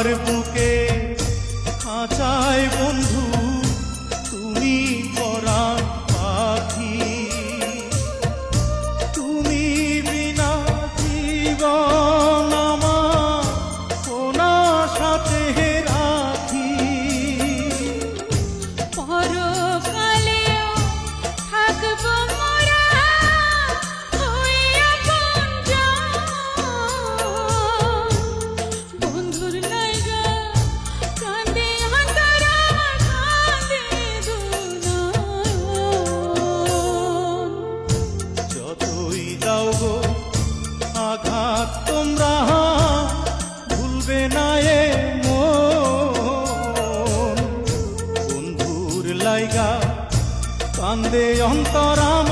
আমার বুকে খাঁচায় বন্ধু তুমি পরাণ পাখি, তুমি বিনা জীবন আমার কোনা সাথে রাখি। পরকালেও থাকবো মোরা হইয়া আপনজন, বন্ধুর লাইগা কান্দে অন্তর আমার, কান্দে দুনয়ন। যতই দাও গো আঘাত তোমরা ভুলবে না এ মন, বন্ধুর লাইগা কান্দে অন্তর আমার।